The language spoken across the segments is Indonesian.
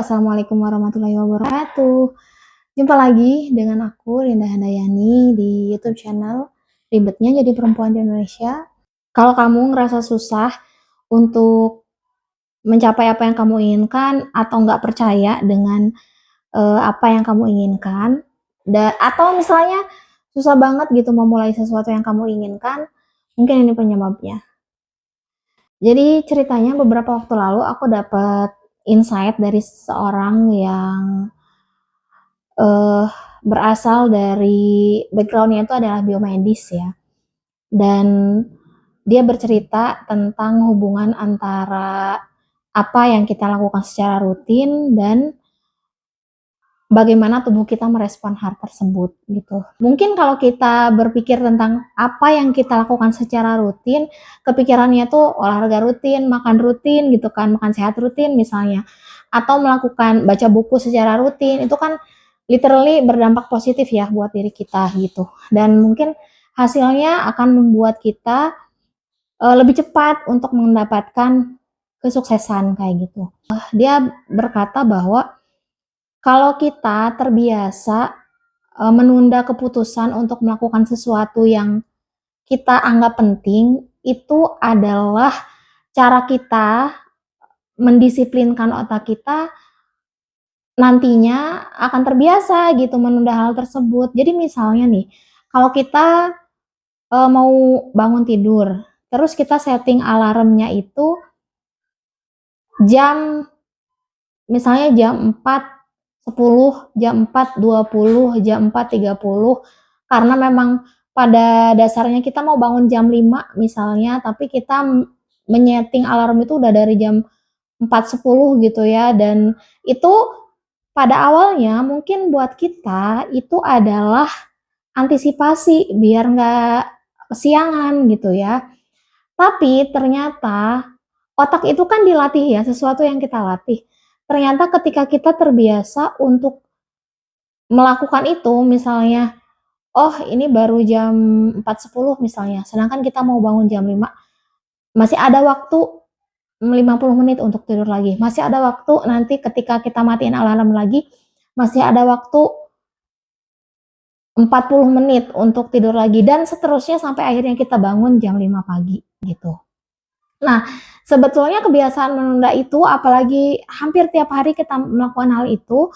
Assalamualaikum warahmatullahi wabarakatuh. Jumpa lagi dengan aku, Linda Handayani, di YouTube channel Ribetnya Jadi Perempuan di Indonesia. Kalau kamu ngerasa susah untuk mencapai apa yang kamu inginkan atau nggak percaya dengan apa yang kamu inginkan, atau misalnya susah banget gitu memulai sesuatu yang kamu inginkan, mungkin ini penyebabnya. Jadi ceritanya beberapa waktu lalu aku dapat insight dari seorang yang uh, berasal dari backgroundnya itu adalah biomedis ya, dan dia bercerita tentang hubungan antara apa yang kita lakukan secara rutin dan bagaimana tubuh kita merespon hal tersebut gitu. Mungkin kalau kita berpikir tentang apa yang kita lakukan secara rutin, kepikirannya tuh olahraga rutin, makan rutin gitu kan, makan sehat rutin misalnya, atau melakukan baca buku secara rutin, itu kan literally berdampak positif ya buat diri kita gitu. Dan mungkin hasilnya akan membuat kita lebih cepat untuk mendapatkan kesuksesan kayak gitu. Dia berkata bahwa kalau kita terbiasa menunda keputusan untuk melakukan sesuatu yang kita anggap penting, itu adalah cara kita mendisiplinkan otak kita nantinya akan terbiasa gitu menunda hal tersebut. Jadi misalnya nih, kalau kita mau bangun tidur, terus kita setting alarmnya itu jam misalnya jam 4.10, jam 4.20, jam 4.30, karena memang pada dasarnya kita mau bangun jam 5 misalnya, tapi kita menyeting alarm itu udah dari jam 4.10 gitu ya, dan itu pada awalnya mungkin buat kita itu adalah antisipasi biar nggak kesiangan gitu ya. Tapi ternyata otak itu kan dilatih ya, sesuatu yang kita latih. Ternyata ketika kita terbiasa untuk melakukan itu, misalnya, oh ini baru jam 4.10 misalnya, sedangkan kita mau bangun jam 5, masih ada waktu 50 menit untuk tidur lagi. Masih ada waktu nanti ketika kita matiin alarm lagi, masih ada waktu 40 menit untuk tidur lagi, dan seterusnya sampai akhirnya kita bangun jam 5 pagi gitu. Nah, sebetulnya kebiasaan menunda itu, apalagi hampir tiap hari kita melakukan hal itu,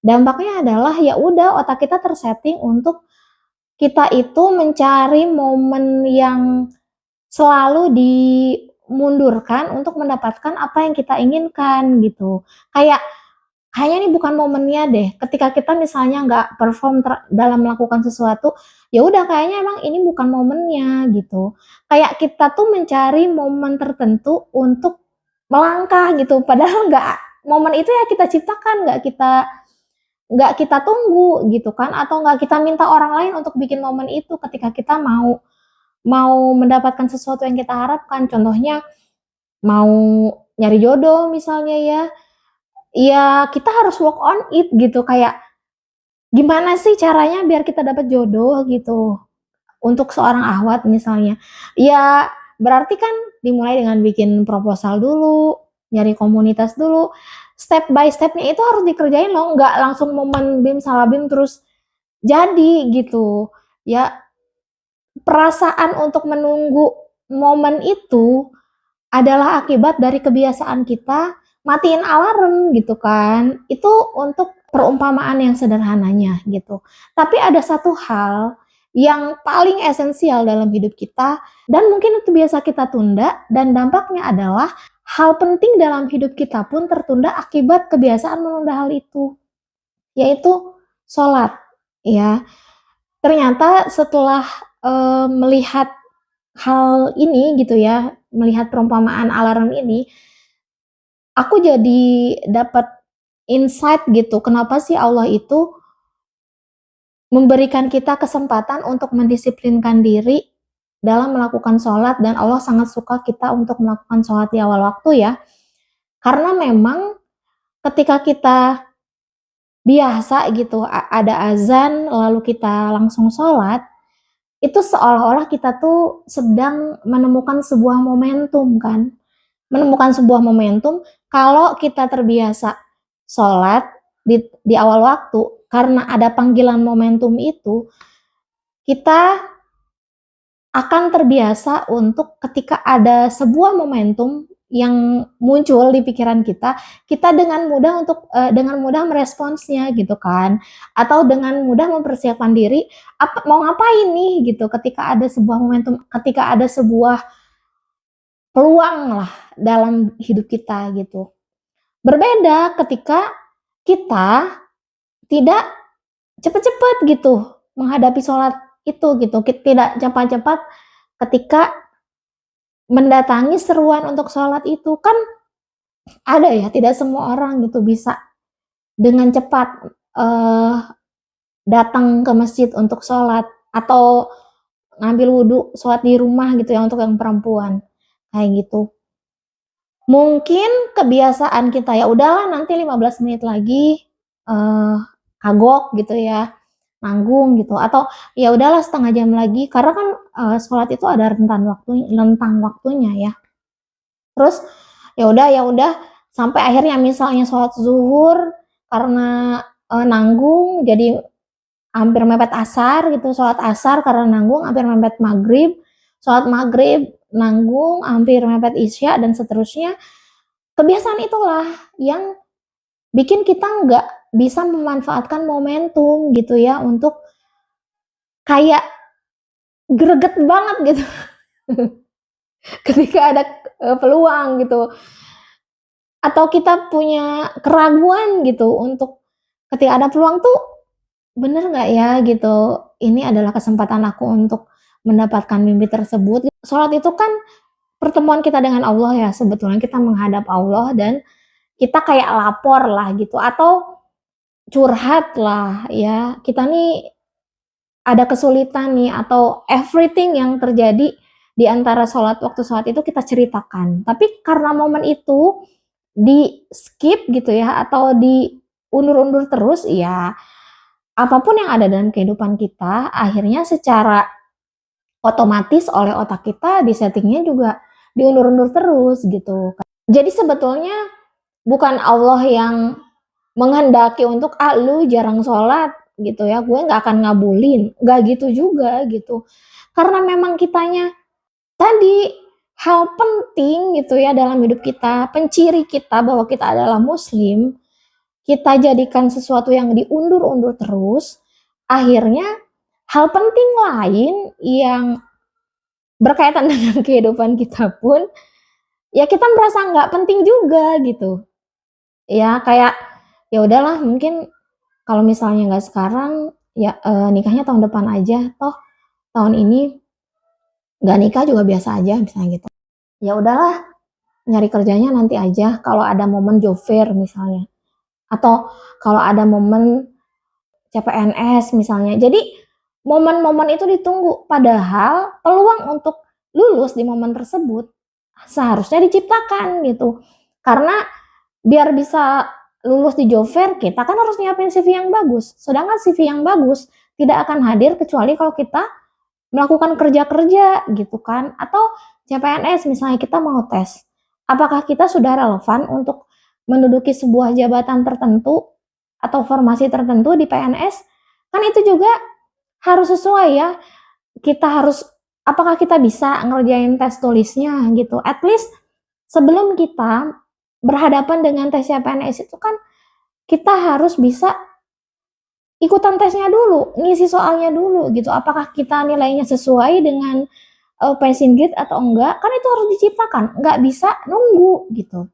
dampaknya adalah ya udah otak kita tersetting untuk kita itu mencari momen yang selalu dimundurkan untuk mendapatkan apa yang kita inginkan gitu. Kayaknya ini bukan momennya deh. Ketika kita misalnya nggak perform dalam melakukan sesuatu, ya udah kayaknya emang ini bukan momennya gitu. Kayak kita tuh mencari momen tertentu untuk melangkah gitu. Padahal momen itu ya kita ciptakan, nggak kita tunggu gitu kan, atau nggak kita minta orang lain untuk bikin momen itu ketika kita mau mau mendapatkan sesuatu yang kita harapkan. Contohnya mau nyari jodoh misalnya ya, ya kita harus work on it gitu, kayak gimana sih caranya biar kita dapat jodoh gitu. Untuk seorang ahwat misalnya, ya berarti kan dimulai dengan bikin proposal dulu, nyari komunitas dulu, step by stepnya itu harus dikerjain loh, nggak langsung momen bim salabim terus jadi gitu. Ya perasaan untuk menunggu momen itu adalah akibat dari kebiasaan kita matiin alarm gitu kan. Itu untuk perumpamaan yang sederhananya gitu. Tapi ada satu hal yang paling esensial dalam hidup kita, dan mungkin itu biasa kita tunda, dan dampaknya adalah hal penting dalam hidup kita pun tertunda akibat kebiasaan menunda hal itu, yaitu sholat ya. Ternyata setelah melihat hal ini gitu ya, melihat perumpamaan alarm ini, aku jadi dapat insight gitu, kenapa sih Allah itu memberikan kita kesempatan untuk mendisiplinkan diri dalam melakukan sholat, dan Allah sangat suka kita untuk melakukan sholat di awal waktu ya. Karena memang ketika kita biasa gitu, ada azan lalu kita langsung sholat, itu seolah-olah kita tuh sedang menemukan sebuah momentum kan. Menemukan sebuah momentum kalau kita terbiasa sholat di awal waktu, karena ada panggilan momentum itu, kita akan terbiasa untuk ketika ada sebuah momentum yang muncul di pikiran kita, kita dengan mudah meresponsnya gitu kan, atau dengan mudah mempersiapkan diri, mau ngapain nih gitu ketika ada sebuah momentum, ketika ada sebuah peluang lah dalam hidup kita gitu. Berbeda ketika kita tidak cepet-cepet gitu menghadapi sholat itu gitu, tidak cepat-cepat ketika mendatangi seruan untuk sholat itu. Kan ada ya, tidak semua orang gitu bisa dengan cepat datang ke masjid untuk sholat, atau ngambil wudhu sholat di rumah gitu ya untuk yang perempuan kayak gitu. Mungkin kebiasaan kita, ya udahlah nanti 15 menit lagi kagok gitu ya, nanggung gitu, atau ya udahlah setengah jam lagi, karena kan sholat itu ada rentang waktunya ya. Terus ya udah sampai akhirnya misalnya sholat zuhur karena nanggung jadi hampir mepet asar gitu, sholat asar karena nanggung hampir mepet maghrib, sholat maghrib nanggung hampir mepet isya, dan seterusnya. Kebiasaan itulah yang bikin kita nggak bisa memanfaatkan momentum gitu ya, untuk kayak greget banget gitu ketika ada peluang gitu, atau kita punya keraguan gitu untuk ketika ada peluang tuh, bener nggak ya gitu, ini adalah kesempatan aku untuk mendapatkan mimpi tersebut. Sholat itu kan pertemuan kita dengan Allah ya, sebetulnya kita menghadap Allah dan kita kayak lapor lah gitu, atau curhat lah ya, kita nih ada kesulitan nih, atau everything yang terjadi di antara waktu sholat itu kita ceritakan. Tapi karena momen itu di skip gitu ya, atau diundur-undur terus, ya apapun yang ada dalam kehidupan kita, akhirnya secara otomatis oleh otak kita di settingnya juga diundur-undur terus gitu. Jadi sebetulnya bukan Allah yang menghendaki untuk lu jarang sholat gitu ya, gue nggak akan ngabulin, nggak gitu juga gitu. Karena memang kitanya tadi, hal penting gitu ya dalam hidup kita, penciri kita bahwa kita adalah muslim, kita jadikan sesuatu yang diundur-undur terus, akhirnya hal penting lain yang berkaitan dengan kehidupan kita pun, ya kita merasa nggak penting juga gitu. Ya kayak, ya udahlah mungkin kalau misalnya nggak sekarang, ya nikahnya tahun depan aja, toh tahun ini nggak nikah juga biasa aja misalnya gitu. Ya udahlah, nyari kerjanya nanti aja kalau ada momen job fair misalnya, atau kalau ada momen CPNS misalnya. Jadi momen-momen itu ditunggu, padahal peluang untuk lulus di momen tersebut seharusnya diciptakan gitu. Karena biar bisa lulus di job fair, kita kan harus nyiapin CV yang bagus. Sedangkan CV yang bagus tidak akan hadir kecuali kalau kita melakukan kerja-kerja gitu kan. Atau CPNS misalnya kita mau tes, apakah kita sudah relevan untuk menduduki sebuah jabatan tertentu atau formasi tertentu di PNS, kan itu juga harus sesuai ya. Kita harus, apakah kita bisa ngerjain tes tulisnya gitu. At least sebelum kita berhadapan dengan tes CPNS itu kan kita harus bisa ikutan tesnya dulu, ngisi soalnya dulu gitu. Apakah kita nilainya sesuai dengan passing grade atau enggak, kan itu harus diciptakan, nggak bisa nunggu gitu.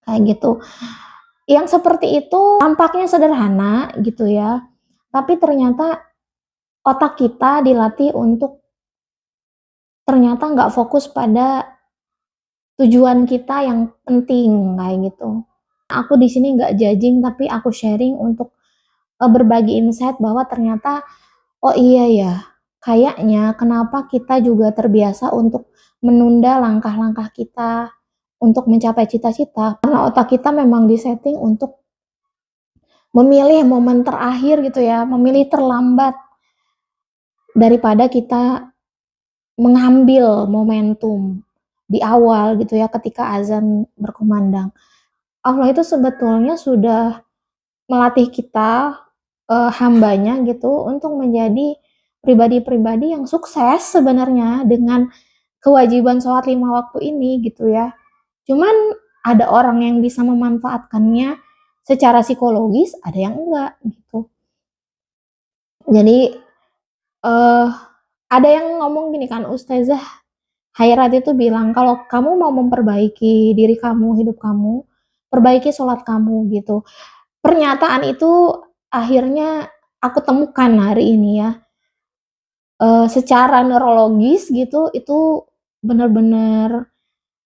Kayak gitu. Yang seperti itu tampaknya sederhana gitu ya, tapi ternyata otak kita dilatih untuk ternyata nggak fokus pada tujuan kita yang penting kayak gitu. Aku di sini nggak judging, tapi aku sharing untuk berbagi insight bahwa ternyata, oh iya ya, kayaknya kenapa kita juga terbiasa untuk menunda langkah-langkah kita untuk mencapai cita-cita, karena otak kita memang disetting untuk memilih momen terakhir gitu ya, memilih terlambat daripada kita mengambil momentum di awal gitu ya ketika azan berkumandang. Allah itu sebetulnya sudah melatih kita, hambanya gitu untuk menjadi pribadi-pribadi yang sukses sebenarnya dengan kewajiban sholat 5 waktu ini gitu ya. Cuman ada orang yang bisa memanfaatkannya secara psikologis, ada yang enggak gitu. Jadi, eee, ada yang ngomong gini kan, Ustazah Khairat itu bilang, "Kalau kamu mau memperbaiki diri kamu, hidup kamu, perbaiki sholat kamu," gitu. Pernyataan itu akhirnya aku temukan hari ini ya, secara neurologis gitu, itu benar-benar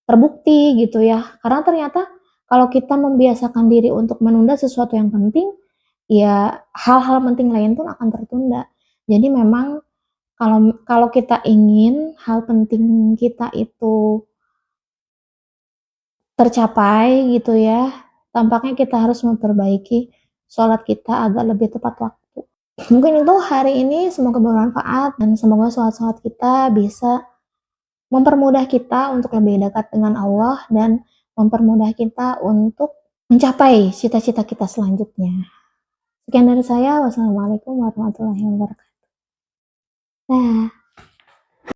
terbukti gitu ya. Karena ternyata kalau kita membiasakan diri untuk menunda sesuatu yang penting, ya hal-hal penting lain pun akan tertunda. Jadi memang kalau kalau kita ingin hal penting kita itu tercapai gitu ya, tampaknya kita harus memperbaiki sholat kita agar lebih tepat waktu. Mungkin itu hari ini, semoga bermanfaat dan semoga sholat-sholat kita bisa mempermudah kita untuk lebih dekat dengan Allah dan mempermudah kita untuk mencapai cita-cita kita selanjutnya. Sekian dari saya, wassalamualaikum warahmatullahi wabarakatuh. Dah.